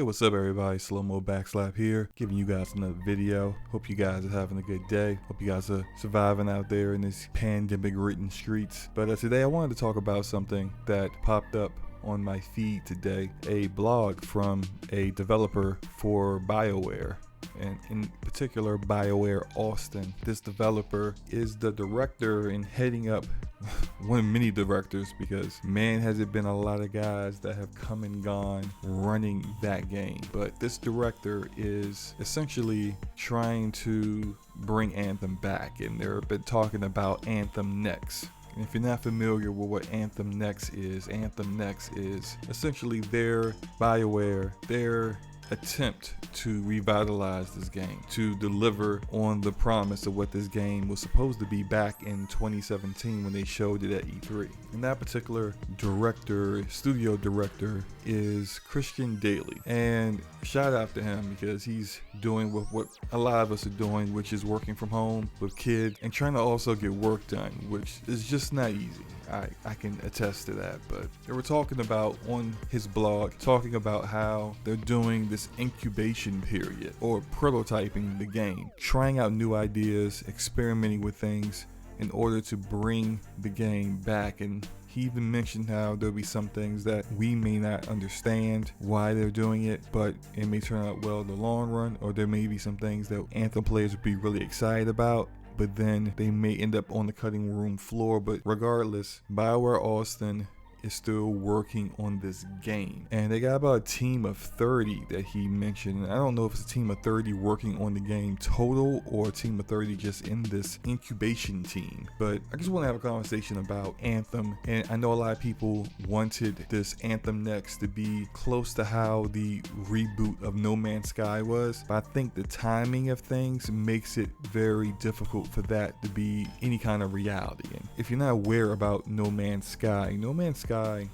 Hey, what's up everybody? Slow Mo Backslap here, giving you guys another video. Hope you guys are having a good day. Hope you guys are surviving out there in these pandemic-ridden streets. But today I wanted to talk about something that popped up on my feed today. A blog from a developer for Bioware, and in particular Bioware Austin. This developer is the director and heading up one of many directors, because man, has it been a lot of guys that have come and gone running that game. But this director is essentially trying to bring Anthem back, and they've been talking about Anthem Next. And if you're not familiar with what Anthem Next is essentially their Bioware, their attempt to revitalize this game, to deliver on the promise of what this game was supposed to be back in 2017 when they showed it at E3. And that particular studio director is Christian Daly, and shout out to him because he's doing what a lot of us are doing, which is working from home with kids and trying to also get work done, which is just not easy. I can attest to that. But they were talking about on his blog, talking about how they're doing this incubation period, or prototyping the game, trying out new ideas, experimenting with things in order to bring the game back. And he even mentioned how there'll be some things that we may not understand why they're doing it, but it may turn out well in the long run, or there may be some things that Anthem players would be really excited about, but then they may end up on the cutting room floor. But regardless, Bioware Austin is still working on this game, and they got about a team of 30 that he mentioned. I don't know if it's a team of 30 working on the game total or a team of 30 just in this incubation team. But I just want to have a conversation about Anthem, and I know a lot of people wanted this Anthem Next to be close to how the reboot of No Man's Sky was, but I think the timing of things makes it very difficult for that to be any kind of reality. And if you're not aware about No Man's Sky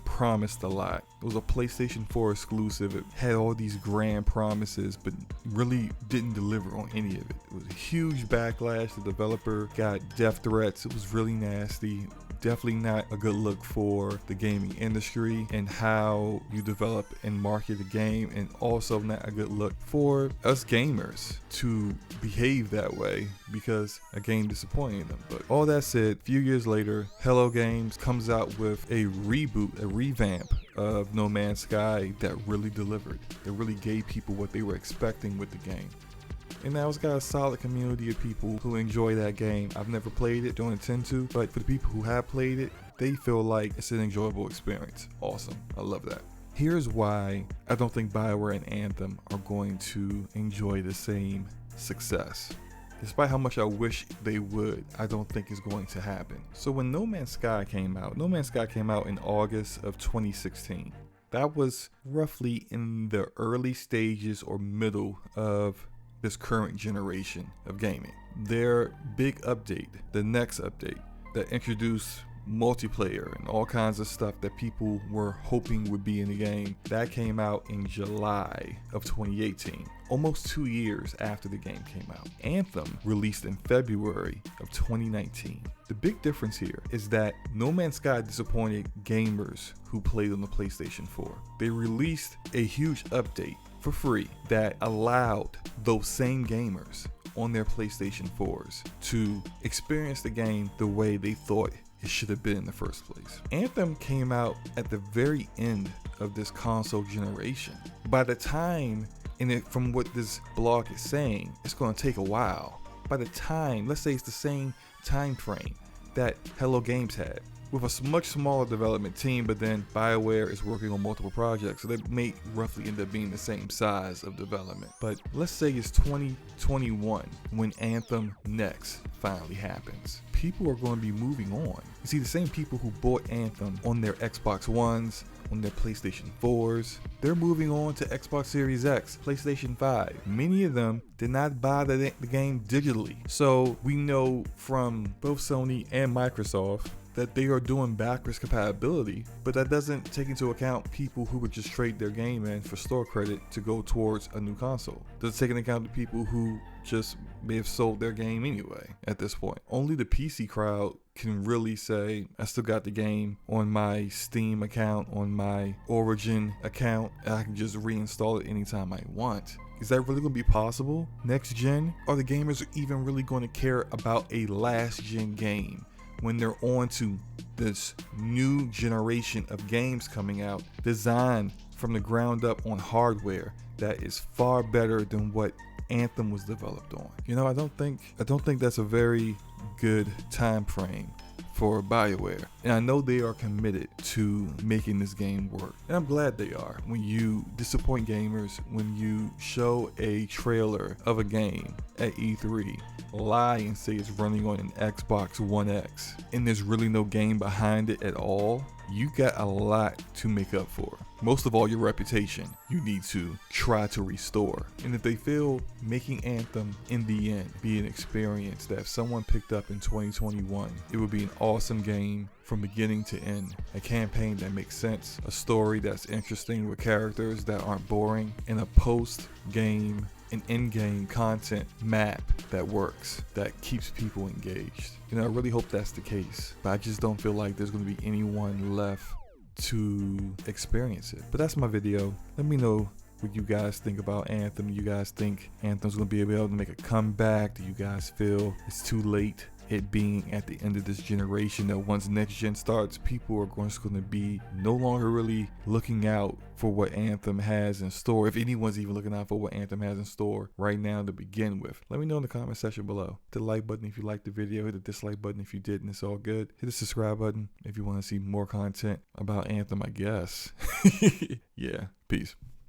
promised a lot. It was a PlayStation 4 exclusive. It had all these grand promises, but really didn't deliver on any of it. It was a huge backlash. The developer got death threats. It was really nasty. Definitely not a good look for the gaming industry and how you develop and market a game, and also not a good look for us gamers to behave that way because a game disappointed them. But all that said, a few years later, Hello Games comes out with a reboot, a revamp of No Man's Sky that really delivered. It really gave people what they were expecting with the game. And now it's got a solid community of people who enjoy that game. I've never played it, don't intend to, but for the people who have played it, they feel like it's an enjoyable experience. Awesome, I love that. Here's why I don't think Bioware and Anthem are going to enjoy the same success. Despite how much I wish they would, I don't think it's going to happen. So when No Man's Sky came out in August of 2016. That was roughly in the early stages or middle of this current generation of gaming. Their big update, the next update that introduced multiplayer and all kinds of stuff that people were hoping would be in the game, that came out in July of 2018, almost 2 years after the game came out. Anthem released in February of 2019. The big difference here is that No Man's Sky disappointed gamers who played on the PlayStation 4. They released a huge update for free that allowed those same gamers on their PlayStation 4s to experience the game the way they thought it should have been in the first place. Anthem came out at the very end of this console generation. By the time, from what this blog is saying, it's going to take a while. By the time, let's say it's the same time frame that Hello Games had, with a much smaller development team, but then Bioware is working on multiple projects, so they may roughly end up being the same size of development. But let's say it's 2021 when Anthem Next finally happens. People are going to be moving on. You see, the same people who bought Anthem on their Xbox Ones, on their PlayStation 4s, they're moving on to Xbox Series X, PlayStation 5. Many of them did not buy the game digitally. So we know from both Sony and Microsoft that they are doing backwards compatibility, but that doesn't take into account people who would just trade their game in for store credit to go towards a new console. Doesn't take into account the people who just may have sold their game anyway at this point. Only the PC crowd can really say I still got the game on my Steam account, on my Origin account, and I can just reinstall it anytime I want. Is that really going to be possible next gen? Are the gamers even really going to care about a last gen game when they're on to this new generation of games coming out designed from the ground up on hardware that is far better than what Anthem was developed on? You know, I don't think that's a very good time frame for Bioware. And I know they are committed to making this game work. And I'm glad they are. When you disappoint gamers, when you show a trailer of a game at E3, lie and say it's running on an Xbox One X, and there's really no game behind it at all, you got a lot to make up for. Most of all, your reputation you need to try to restore. And if they feel making Anthem in the end be an experience that if someone picked up in 2021, it would be an awesome game from beginning to end. A campaign that makes sense, a story that's interesting with characters that aren't boring, and a post-game and in-game content map that works, that keeps people engaged. You know, I really hope that's the case, but I just don't feel like there's going to be anyone left to experience it. But that's my video. Let me know what you guys think about Anthem. You guys think Anthem's going to be able to make a comeback? Do you guys feel it's too late, it being at the end of this generation, that once next gen starts, people are just going to be no longer really looking out for what Anthem has in store, if anyone's even looking out for what Anthem has in store right now to begin with? Let me know in the comment section below. Hit the like button if you liked the video, hit the dislike button if you didn't, it's all good. Hit the subscribe button if you want to see more content about Anthem, I guess. Yeah, peace.